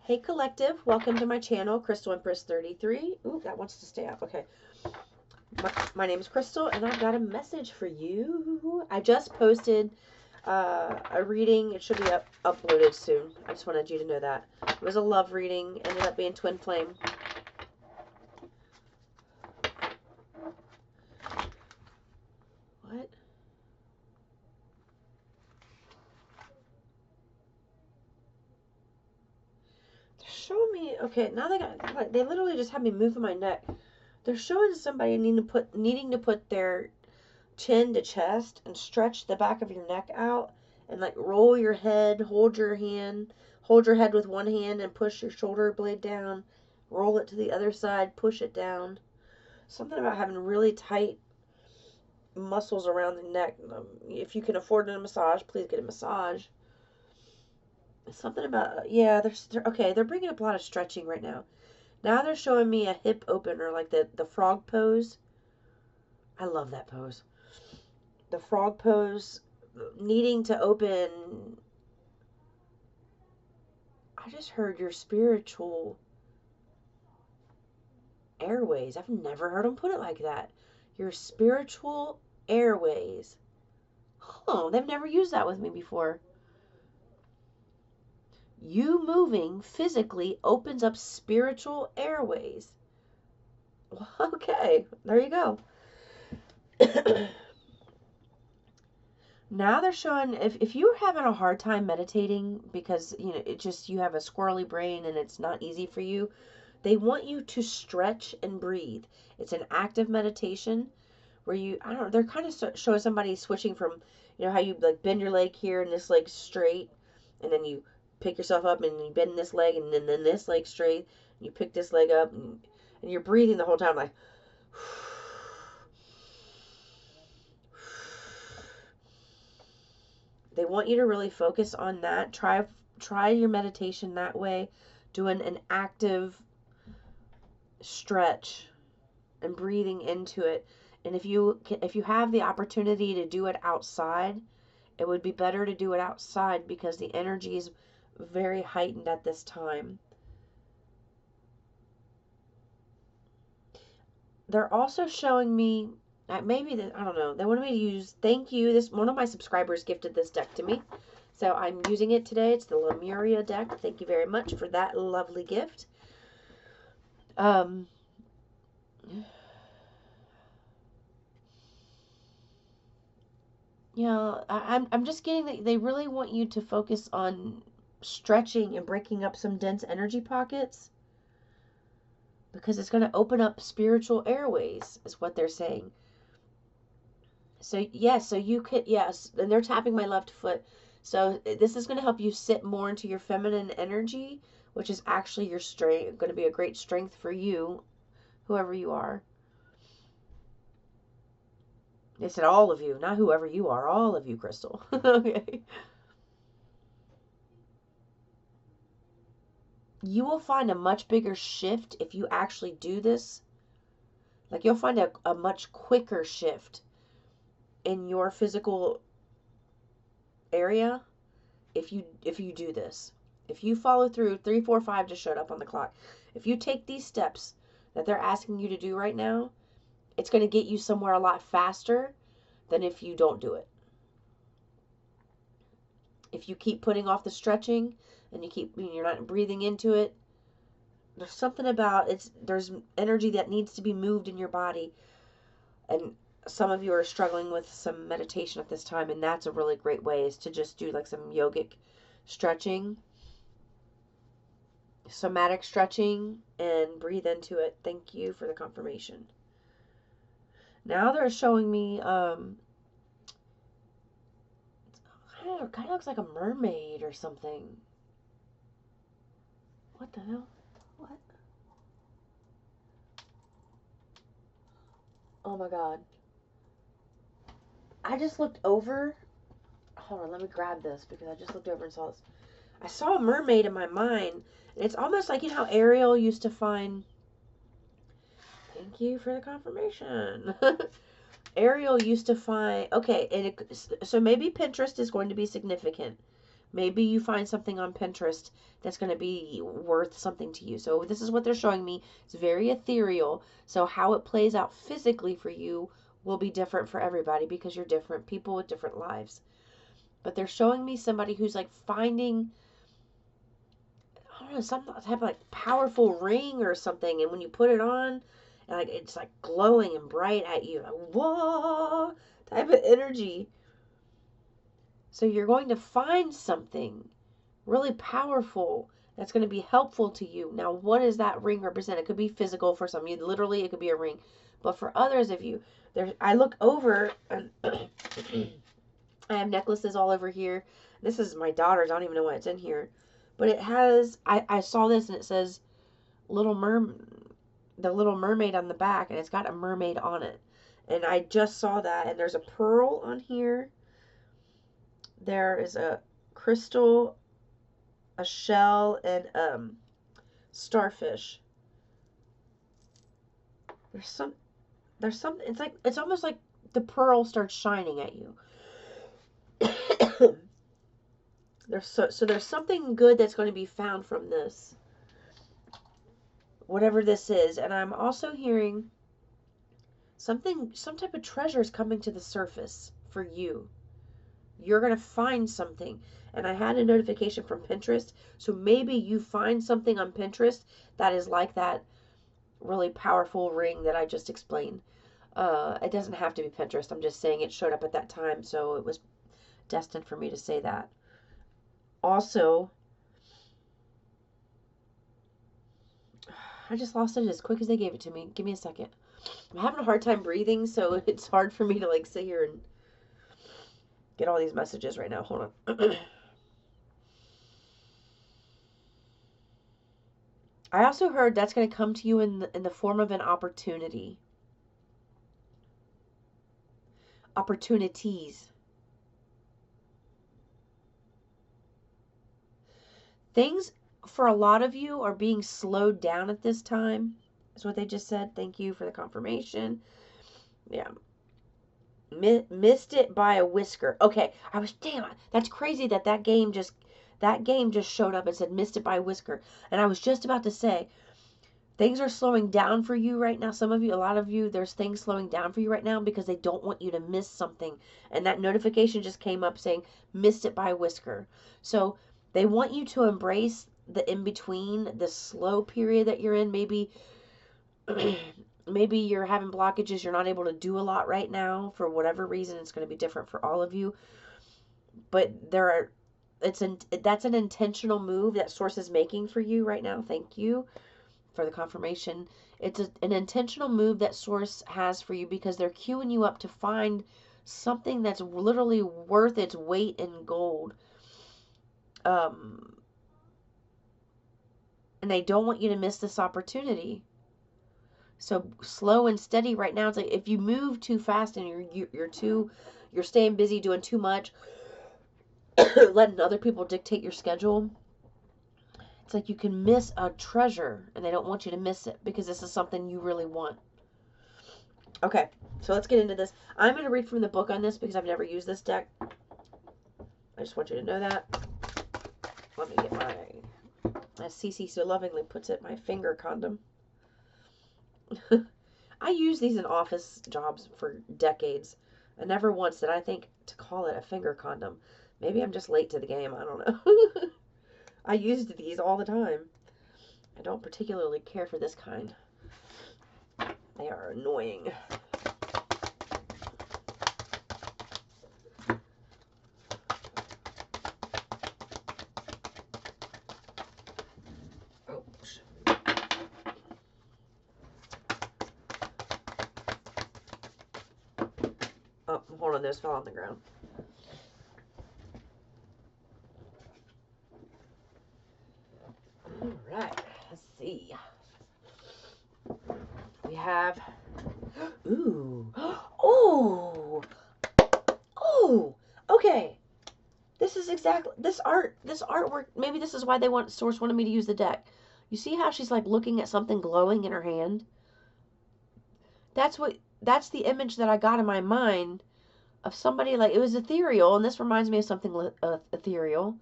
Hey collective, welcome to my channel, Crystal Empress 33. Ooh, that wants to stay up. Okay. My name is Crystal, and I've got a message for you. I just posted a reading. It should be uploaded soon. I just wanted you to know that. It was a love reading. Ended up being twin flame. What? Show me. Okay, now they literally just had me moving my neck. They're showing somebody needing to put their chin to chest and stretch the back of your neck out and like roll your head, hold your head with one hand and push your shoulder blade down, roll it to the other side, push it down. Something about having really tight muscles around the neck. If you can afford a massage, please get a massage. Something about, yeah, they're bringing up a lot of stretching right now. Now they're showing me a hip opener, like the frog pose. I love that pose. The frog pose, needing to open. I just heard your spiritual airways. I've never heard them put it like that. Your spiritual airways. Huh, they've never used that with me before. You moving physically opens up spiritual airways. Okay, there you go. Now they're showing if you're having a hard time meditating because you have a squirrely brain and it's not easy for you, they want you to stretch and breathe. It's an active meditation where I don't know, they're kind of showing somebody switching from, how you like bend your leg here and this leg straight, and then you pick yourself up and you bend this leg and then this leg straight, and you pick this leg up and you're breathing the whole time like. They want you to really focus on that. Try your meditation that way, doing an active stretch and breathing into it. And if you have the opportunity to do it outside, it would be better to do it outside because the energy is very heightened at this time. They're also showing me I don't know. They wanted me to use thank you. One of my subscribers gifted this deck to me. So I'm using it today. It's the Lemuria deck. Thank you very much for that lovely gift. I'm just getting that they really want you to focus on stretching and breaking up some dense energy pockets because it's going to open up spiritual airways, is what they're saying. So yes, so you could, yes, and they're tapping my left foot. So this is going to help you sit more into your feminine energy, which is actually your strength, going to be a great strength for you, whoever you are. They said all of you, not whoever you are, all of you, Crystal. Okay. You will find a much bigger shift if you actually do this. Like you'll find a much quicker shift in your physical area if you do this. If you follow through, 3, 4, 5 just showed up on the clock. If you take these steps that they're asking you to do right now, it's going to get you somewhere a lot faster than if you don't do it. If you keep putting off the stretching and you're not breathing into it, there's something about there's energy that needs to be moved in your body. And some of you are struggling with some meditation at this time, and that's a really great way is to just do like some yogic stretching, somatic stretching, and breathe into it. Thank you for the confirmation. Now they're showing me kind of looks like a mermaid or something. What the hell? What? Oh my god. I just looked over. Hold on, let me grab this because I just looked over and saw this. I saw a mermaid in my mind, and it's almost like, how Ariel used to find. Thank you for the confirmation. Ariel used to find. Okay, so maybe Pinterest is going to be significant Maybe you find something on Pinterest that's going to be worth something to you. So this is what they're showing me. It's very ethereal. So how it plays out physically for you will be different for everybody because you're different people with different lives. But they're showing me somebody who's like finding, I don't know, some type of like powerful ring or something. And when you put it on, and like it's like glowing and bright at you, like whoa, type of energy. So you're going to find something really powerful that's going to be helpful to you. Now, what does that ring represent? It could be physical for some of you. Literally, it could be a ring. But for others of you, I look over and I have necklaces all over here. This is my daughter's. I don't even know why it's in here. But it has, I saw this and it says the Little Mermaid on the back, and it's got a mermaid on it. And I just saw that, and there's a pearl on here. There is a crystal, a shell, and starfish. There's some, it's almost like the pearl starts shining at you. There's something good that's going to be found from this, whatever this is. And I'm also hearing some type of treasure is coming to the surface for you. You're going to find something. And I had a notification from Pinterest. So maybe you find something on Pinterest that is like that really powerful ring that I just explained. It doesn't have to be Pinterest. I'm just saying it showed up at that time. So it was destined for me to say that. Also, I just lost it as quick as they gave it to me. Give me a second. I'm having a hard time breathing, so it's hard for me to like sit here and get all these messages right now. Hold on. I also heard that's going to come to you in the form of an opportunity. Opportunities. Things for a lot of you are being slowed down at this time. Is what they just said. Thank you for the confirmation. Yeah. Missed it by a whisker. Okay, damn, that's crazy that game just showed up and said missed it by a whisker. And I was just about to say, things are slowing down for you right now. Some of you, a lot of you, there's things slowing down for you right now because they don't want you to miss something. And that notification just came up saying missed it by a whisker. So they want you to embrace the in-between, the slow period that you're in. Maybe maybe you're having blockages, you're not able to do a lot right now for whatever reason. It's going to be different for all of you. But that's an intentional move that Source is making for you right now. Thank you for the confirmation. It's an intentional move that Source has for you because they're queuing you up to find something that's literally worth its weight in gold. And they don't want you to miss this opportunity. So slow and steady right now. It's like if you move too fast and you're staying busy doing too much, letting other people dictate your schedule, it's like you can miss a treasure and they don't want you to miss it because this is something you really want. Okay, so let's get into this. I'm going to read from the book on this because I've never used this deck. I just want you to know that. Let me get as Cece so lovingly puts it, my finger condom. I use these in office jobs for decades. And never once did I think to call it a finger condom. Maybe I'm just late to the game. I don't know. I used these all the time. I don't particularly care for this kind. They are annoying. Oh, hold on, those fell on the ground. Alright, let's see. We have... Ooh. Oh! Oh! Okay. This is exactly... This artwork, maybe this is why Source wanted me to use the deck. You see how she's like looking at something glowing in her hand? That's the image that I got in my mind of somebody like, it was ethereal, and this reminds me of something ethereal.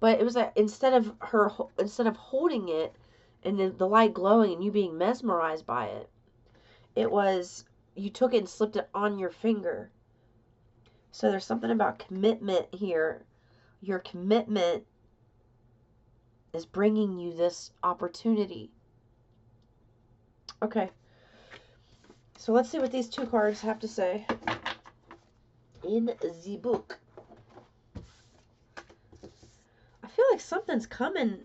But it was like, instead of holding it and the light glowing and you being mesmerized by it, it was, you took it and slipped it on your finger. So there's something about commitment here. Your commitment is bringing you this opportunity. Okay. So let's see what these two cards have to say in the book. I feel like something's coming.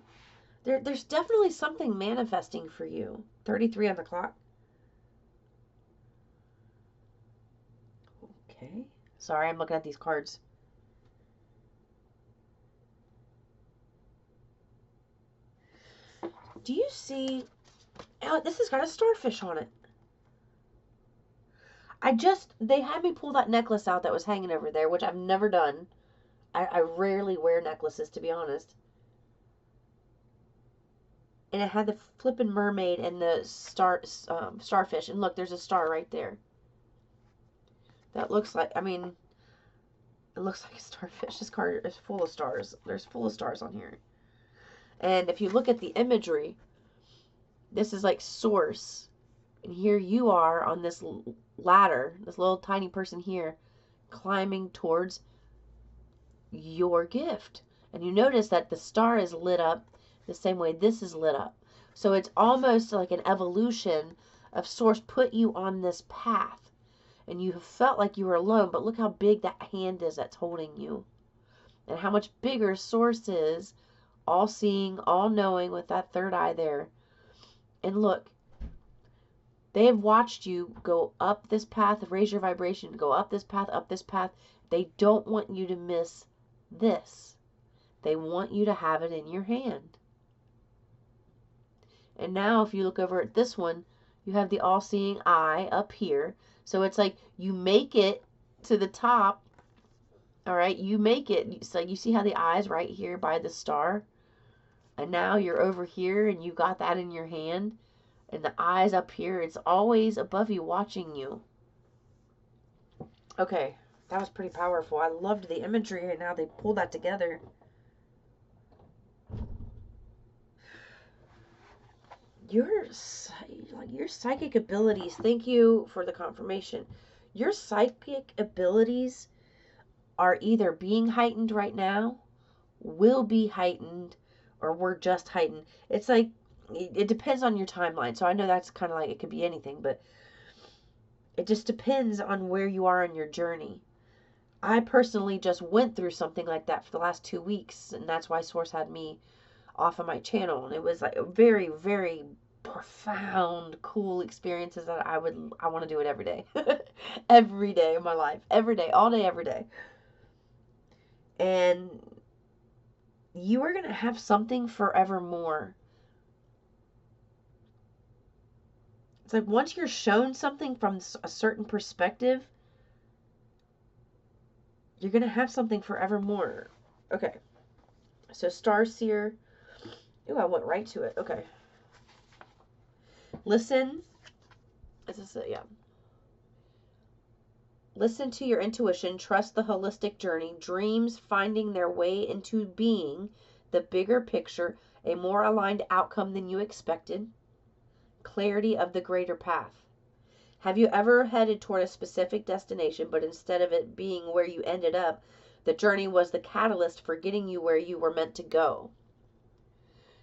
There's definitely something manifesting for you. 33 on the clock. Okay. Sorry, I'm looking at these cards. Do you see... Oh, this has got a starfish on it. They had me pull that necklace out that was hanging over there, which I've never done. I rarely wear necklaces, to be honest. And it had the flippin' mermaid and the starfish. And look, there's a star right there. That looks like, I mean, it looks like a starfish. This card is full of stars. There's full of stars on here. And if you look at the imagery, this is like source. And here you are on this ladder, this little tiny person here, climbing towards your gift. And you notice that the star is lit up the same way this is lit up. So it's almost like an evolution of source put you on this path. And you have felt like you were alone, but look how big that hand is that's holding you. And how much bigger source is, all seeing, all knowing, with that third eye there. And look, they have watched you go up this path, raise your vibration, go up this path, up this path. They don't want you to miss this. They want you to have it in your hand. And now if you look over at this one, you have the all-seeing eye up here. So it's like you make it to the top. All right, you make it. So you see how the eye's right here by the star? And now you're over here and you got that in your hand. And the eye's up here. It's always above you, watching you. Okay, that was pretty powerful. I loved the imagery and how they pulled that together. Your psychic abilities, thank you for the confirmation. Your psychic abilities are either being heightened right now, will be heightened, or were just heightened. It's like, it depends on your timeline. So I know that's kind of like, it could be anything, but it just depends on where you are in your journey. I personally just went through something like that for the last 2 weeks, and that's why Source had me off of my channel. And it was like a very, very profound, cool experiences that I want to do it every day. Every day of my life. Every day. All day, every day. And you are going to have something forevermore. It's like once you're shown something from a certain perspective, you're going to have something forevermore. Okay. So Starseer. Ooh, I went right to it. Okay. Listen. Is this it? Yeah. Listen to your intuition. Trust the holistic journey. Dreams finding their way into being. The bigger picture. A more aligned outcome than you expected. Clarity of the greater path. Have you ever headed toward a specific destination, but instead of it being where you ended up, the journey was the catalyst for getting you where you were meant to go?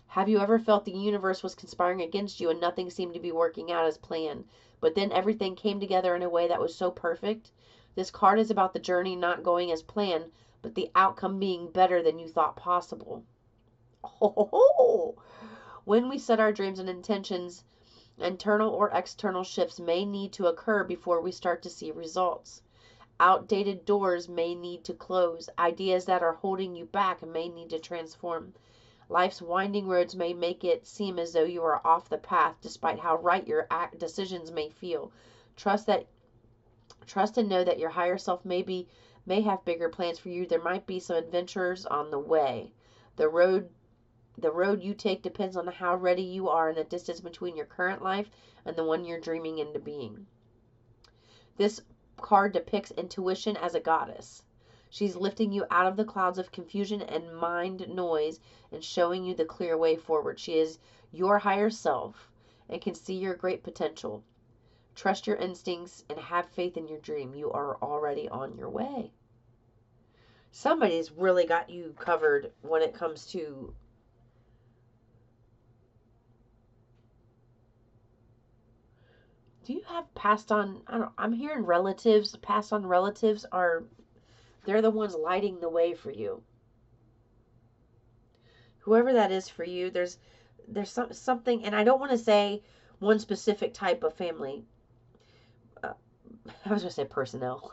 Have you ever felt the universe was conspiring against you and nothing seemed to be working out as planned, but then everything came together in a way that was so perfect? This card is about the journey not going as planned, but the outcome being better than you thought possible. Oh, when we set our dreams and intentions, internal or external shifts may need to occur before we start to see results. Outdated doors may need to close. Ideas that are holding you back may need to transform. Life's winding roads may make it seem as though you are off the path, despite how right your decisions may feel. Trust and know that your higher self may have bigger plans for you. There might be some adventures on the way. The road you take depends on how ready you are and the distance between your current life and the one you're dreaming into being. This card depicts intuition as a goddess. She's lifting you out of the clouds of confusion and mind noise and showing you the clear way forward. She is your higher self and can see your great potential. Trust your instincts and have faith in your dream. You are already on your way. Somebody's really got you covered when it comes to do you have passed on, I'm hearing relatives, passed on relatives they're the ones lighting the way for you. Whoever that is for you, there's something, and I don't want to say one specific type of family. I was going to say personnel.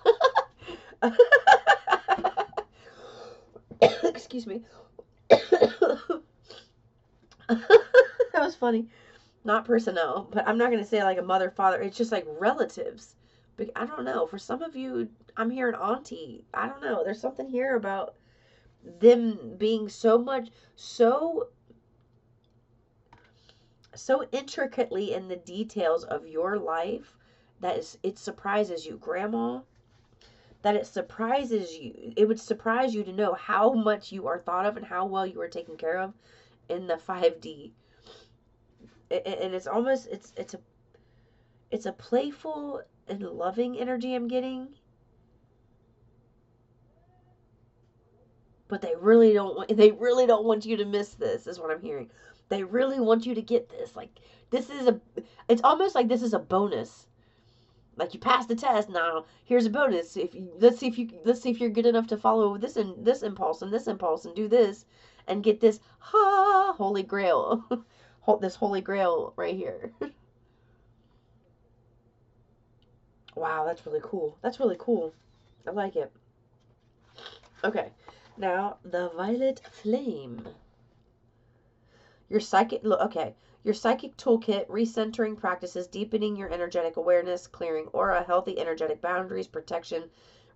Excuse me. That was funny. Not personnel, but I'm not going to say like a mother, father. It's just like relatives. But I don't know. For some of you, I'm hearing auntie. I don't know. There's something here about them being so intricately in the details of your life that it surprises you, Grandma. That it surprises you. It would surprise you to know how much you are thought of and how well you are taken care of in the 5D. And it's almost it's a playful and loving energy I'm getting, but they really don't want you to miss this, is what I'm hearing. They really want you to get this. Like it's almost like this is a bonus. Like you passed the test, now here's a bonus. Let's see if you're good enough to follow this impulse and do this and get this holy grail. This holy grail right here. Wow, that's really cool. That's really cool. I like it. Okay. Now, the violet flame. Your psychic toolkit, recentering practices, deepening your energetic awareness, clearing aura, healthy energetic boundaries, protection,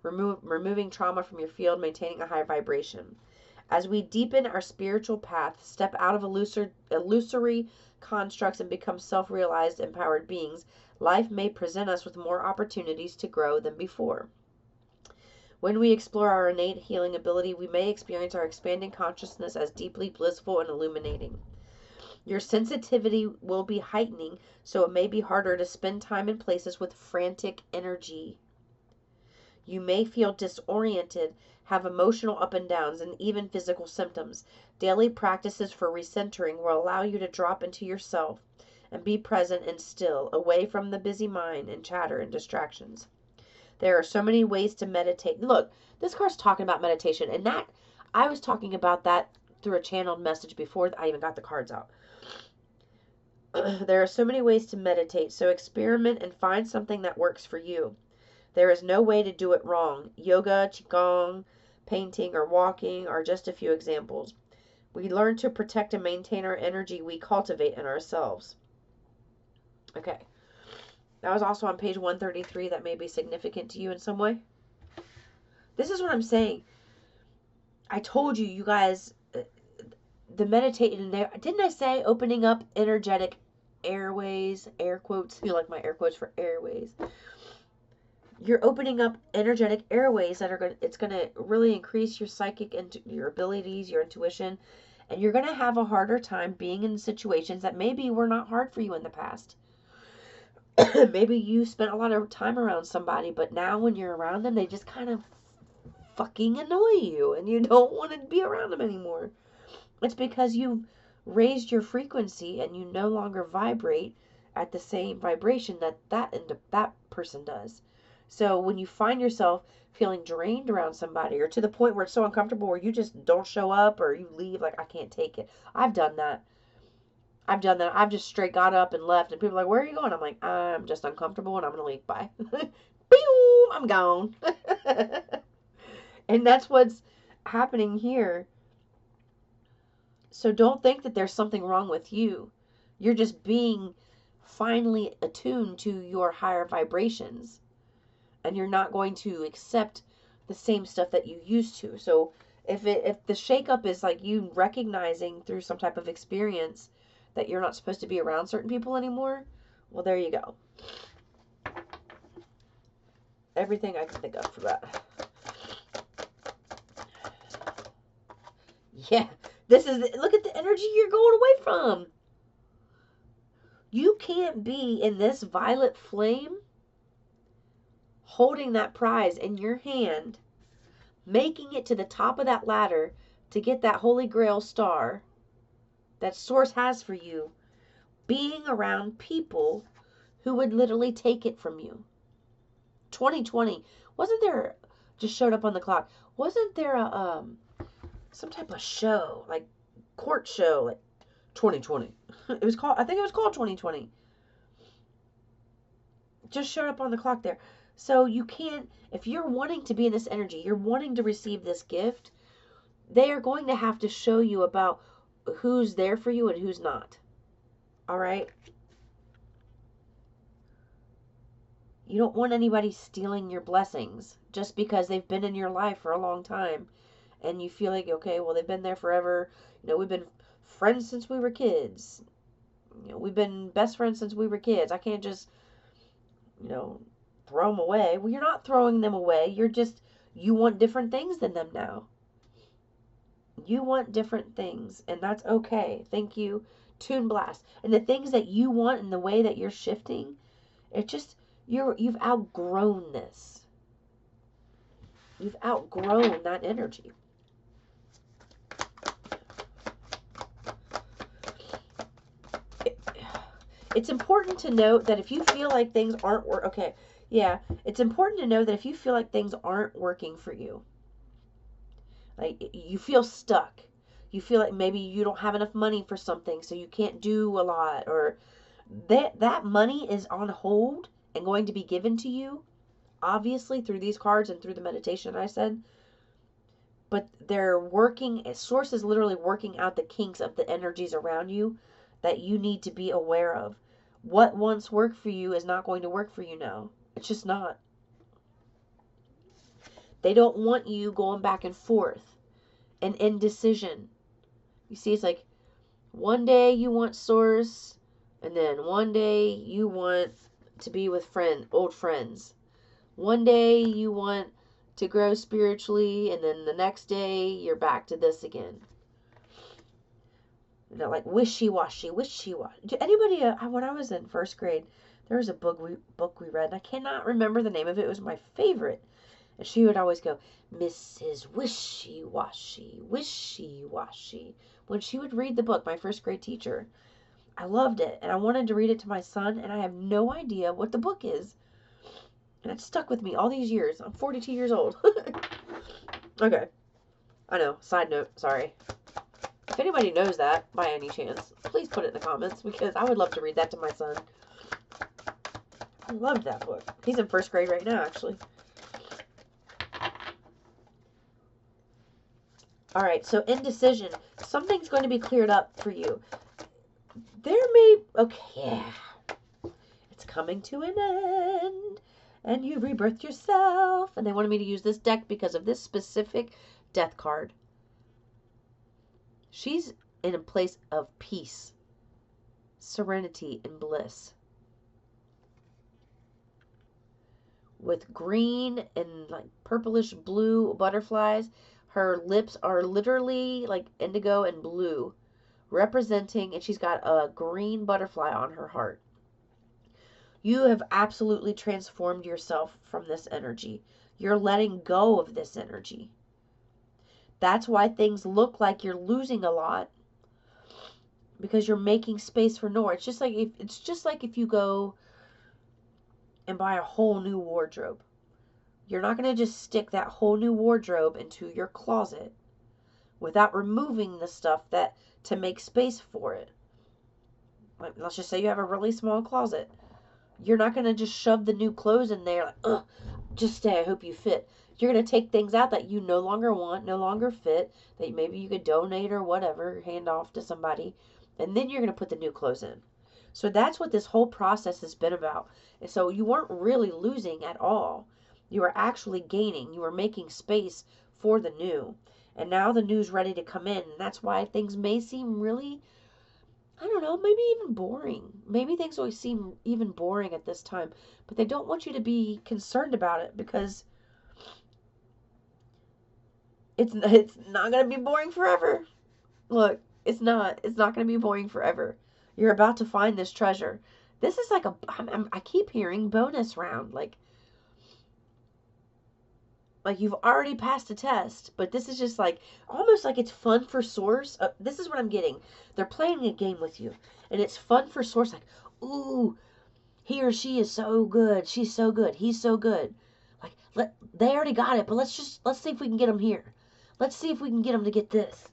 removing trauma from your field, maintaining a high vibration. As we deepen our spiritual path, step out of illusory constructs and become self-realized, empowered beings, life may present us with more opportunities to grow than before. When we explore our innate healing ability, we may experience our expanding consciousness as deeply blissful and illuminating. Your sensitivity will be heightening, so it may be harder to spend time in places with frantic energy. You may feel disoriented, have emotional up and downs, and even physical symptoms. Daily practices for recentering will allow you to drop into yourself and be present and still, away from the busy mind and chatter and distractions. There are so many ways to meditate. Look, this card's talking about meditation, and that I was talking about that through a channeled message before I even got the cards out. There are so many ways to meditate, so experiment and find something that works for you. There is no way to do it wrong. Yoga, qigong, painting, or walking are just a few examples. We learn to protect and maintain our energy we cultivate in ourselves. Okay. That was also on page 133. That may be significant to you in some way. This is what I'm saying. I told you, you guys, the meditating there. Didn't I say opening up energetic airways, air quotes? You like my air quotes for airways? You're opening up energetic airways that are it's going to really increase your psychic and your abilities, your intuition, and you're going to have a harder time being in situations that maybe were not hard for you in the past. Maybe you spent a lot of time around somebody, but now when you're around them, they just kind of fucking annoy you and you don't want to be around them anymore. It's because you've raised your frequency and you no longer vibrate at the same vibration that person does. So when you find yourself feeling drained around somebody, or to the point where it's so uncomfortable where you just don't show up or you leave, like, I can't take it. I've done that. I've just straight got up and left, and people are like, where are you going? I'm like, I'm just uncomfortable and I'm going to leave. Bye. Pew! I'm gone. And that's what's happening here. So don't think that there's something wrong with you. You're just being finely attuned to your higher vibrations. And you're not going to accept the same stuff that you used to. So if the shakeup is like you recognizing through some type of experience that you're not supposed to be around certain people anymore, well, there you go. Everything I can think of for that. Yeah. This is, look at the energy you're going away from. You can't be in this violet flame holding that prize in your hand, making it to the top of that ladder to get that Holy Grail star that Source has for you, being around people who would literally take it from you. 2020, wasn't there, just showed up on the clock, wasn't there a, some type of show, like court show, like 2020? It was called, I think it was called 2020. Just showed up on the clock there. So you can't, if you're wanting to be in this energy, you're wanting to receive this gift, they are going to have to show you about who's there for you and who's not. All right? You don't want anybody stealing your blessings just because they've been in your life for a long time and you feel like, okay, well, they've been there forever. You know, we've been friends since we were kids. You know, we've been best friends since we were kids. I can't just, you know, throw them away. Well, you're not throwing them away. You're just, you want different things than them now. You want different things, and that's okay. Thank you, Toon Blast. And the things that you want and the way that you're shifting, it just, you've outgrown this. You've outgrown that energy. It's important to note that if you feel like things aren't it's important to know that if you feel like things aren't working for you, like you feel stuck, you feel like maybe you don't have enough money for something, so you can't do a lot, or that money is on hold and going to be given to you, obviously through these cards and through the meditation I said, but they're working, Source is literally working out the kinks of the energies around you that you need to be aware of. What once worked for you is not going to work for you now. It's just not. They don't want you going back and forth and indecision. You see, it's like one day you want Source, and then one day you want to be with old friends. One day you want to grow spiritually, and then the next day you're back to this again. You know, like wishy-washy. Anybody, when I was in first grade, there was a book we read, and I cannot remember the name of it. It was my favorite. And she would always go, Mrs. Wishy-washy, wishy-washy. When she would read the book, my first grade teacher, I loved it. And I wanted to read it to my son, and I have no idea what the book is. And it stuck with me all these years. I'm 42 years old. Okay. I know. Side note. Sorry. If anybody knows that, by any chance, please put it in the comments, because I would love to read that to my son. I loved that book. He's in first grade right now, actually. Alright, so indecision. Something's going to be cleared up for you. Okay. It's coming to an end. And you rebirthed yourself. And they wanted me to use this deck because of this specific death card. She's in a place of peace, serenity, and bliss. With green and like purplish blue butterflies. Her lips are literally like indigo and blue, representing, and she's got a green butterfly on her heart. You have absolutely transformed yourself from this energy. You're letting go of this energy. That's why things look like you're losing a lot, because you're making space for more. It's just like if you go and buy a whole new wardrobe. You're not going to just stick that whole new wardrobe into your closet without removing the stuff that to make space for it. Like, let's just say you have a really small closet. You're not going to just shove the new clothes in there like, ugh, just stay, I hope you fit. You're going to take things out that you no longer want, no longer fit, that maybe you could donate or whatever, hand off to somebody, and then you're going to put the new clothes in. So that's what this whole process has been about. And so you weren't really losing at all. You were actually gaining. You were making space for the new. And now the new's ready to come in. And that's why things may seem really, I don't know, maybe even boring. Maybe things always seem even boring at this time. But they don't want you to be concerned about it, because It's not going to be boring forever. Look, it's not. It's not going to be boring forever. You're about to find this treasure. This is like I keep hearing bonus round. Like you've already passed a test, but this is just like, almost like it's fun for Source. This is what I'm getting. They're playing a game with you, and it's fun for Source. Like, ooh, he or she is so good. She's so good. He's so good. Like, they already got it, but let's see if we can get them here. Let's see if we can get them to get this.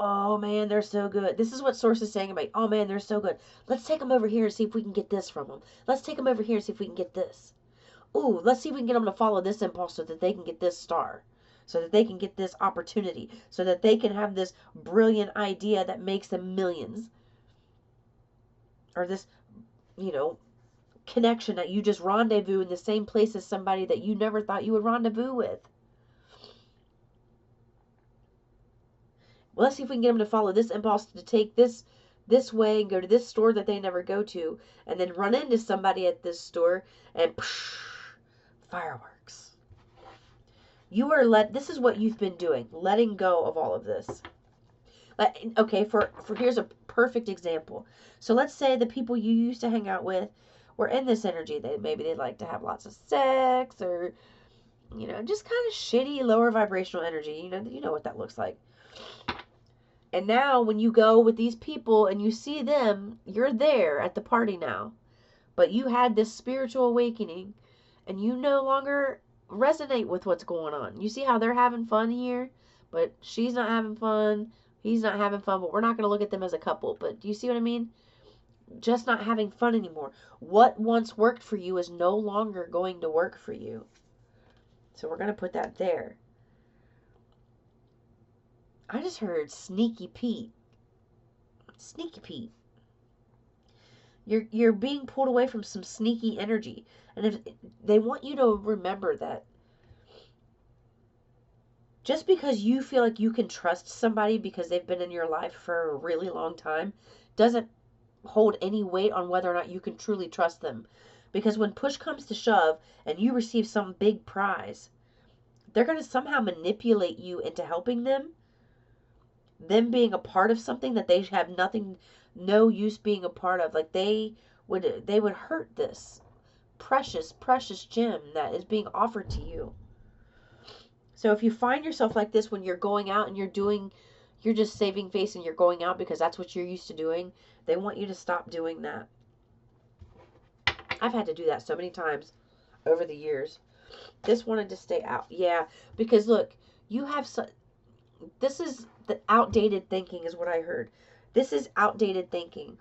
Oh man, they're so good. This is what Source is saying about, oh man, they're so good. Let's take them over here and see if we can get this from them. Let's take them over here and see if we can get this. Ooh, let's see if we can get them to follow this impulse so that they can get this star. So that they can get this opportunity. So that they can have this brilliant idea that makes them millions. Or this, connection that you just rendezvous in the same place as somebody that you never thought you would rendezvous with. Well, let's see if we can get them to follow this impulse to take this way and go to this store that they never go to, and then run into somebody at this store and fireworks. This is what you've been doing, letting go of all of this. Okay, for here's a perfect example. So let's say the people you used to hang out with were in this energy. Maybe they'd like to have lots of sex, or just kind of shitty lower vibrational energy. You know what that looks like. And now when you go with these people and you see them, you're there at the party now. But you had this spiritual awakening and you no longer resonate with what's going on. You see how they're having fun here, but she's not having fun. He's not having fun, but we're not going to look at them as a couple. But do you see what I mean? Just not having fun anymore. What once worked for you is no longer going to work for you. So we're going to put that there. I just heard Sneaky Pete. Sneaky Pete. You're being pulled away from some sneaky energy. And if they want you to remember that just because you feel like you can trust somebody because they've been in your life for a really long time doesn't hold any weight on whether or not you can truly trust them. Because when push comes to shove and you receive some big prize, they're going to somehow manipulate you into helping them being a part of something that they have no use being a part of. Like they would hurt this precious gem that is being offered to you. So if you find yourself like this when you're going out and you're just saving face and you're going out because that's what you're used to doing, they want you to stop doing that. I've had to do that so many times over the years. This wanted to stay out. Yeah, because look, this is the outdated thinking is what I heard. This is outdated thinking.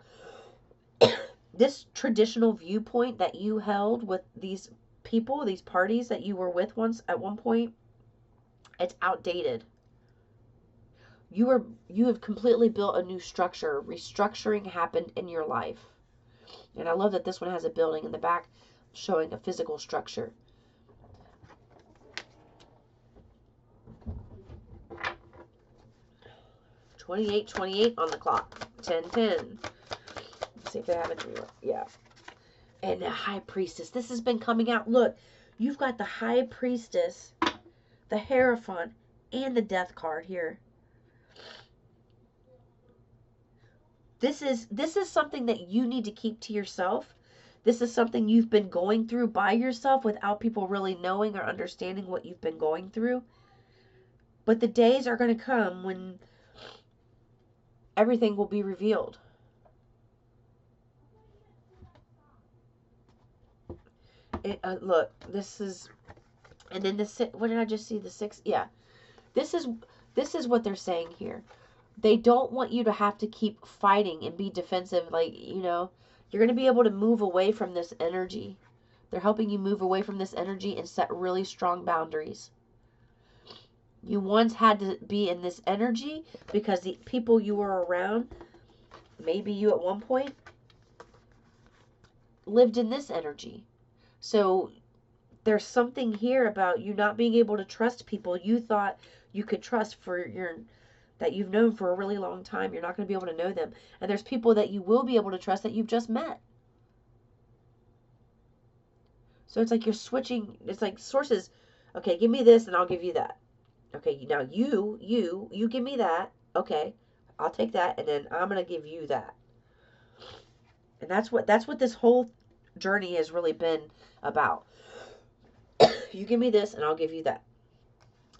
This traditional viewpoint that you held with these people, these parties that you were with at one point, it's outdated. You have completely built a new structure. Restructuring happened in your life. And I love that this one has a building in the back showing a physical structure. $28.28 on the clock. 10:10. Let's see if they have it anywhere. Yeah. And the High Priestess. This has been coming out. Look, you've got the High Priestess, the Hierophant, and the Death card here. This is something that you need to keep to yourself. This is something you've been going through by yourself without people really knowing or understanding what you've been going through. But the days are going to come when everything will be revealed. Look, this is, and then what did I just see? The 6, yeah. This is what they're saying here. They don't want you to have to keep fighting and be defensive. Like, you're going to be able to move away from this energy. They're helping you move away from this energy and set really strong boundaries. You once had to be in this energy because the people you were around, maybe you at one point, lived in this energy. So there's something here about you not being able to trust people you thought you could trust that you've known for a really long time. You're not going to be able to know them. And there's people that you will be able to trust that you've just met. So it's like you're switching. It's like Sources. Okay, give me this and I'll give you that. Okay, now you give me that. Okay, I'll take that and then I'm going to give you that. And that's what this whole journey has really been about. You give me this and I'll give you that.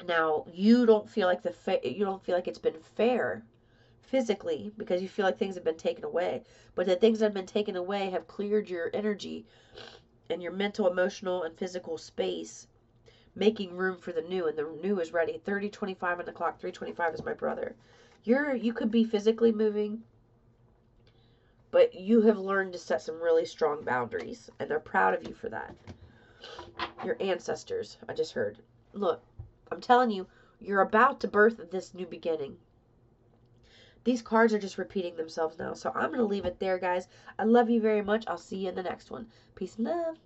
Now, you don't feel like it's been fair physically because you feel like things have been taken away. But the things that have been taken away have cleared your energy and your mental, emotional, and physical space, making room for the new, and the new is ready. 30:25 on the clock. 3:25 is my brother. You could be physically moving, but you have learned to set some really strong boundaries, and they're proud of you for that. Your ancestors, I just heard. Look, I'm telling you, you're about to birth this new beginning. These cards are just repeating themselves now. So I'm going to leave it there, guys. I love you very much. I'll see you in the next one. Peace and love.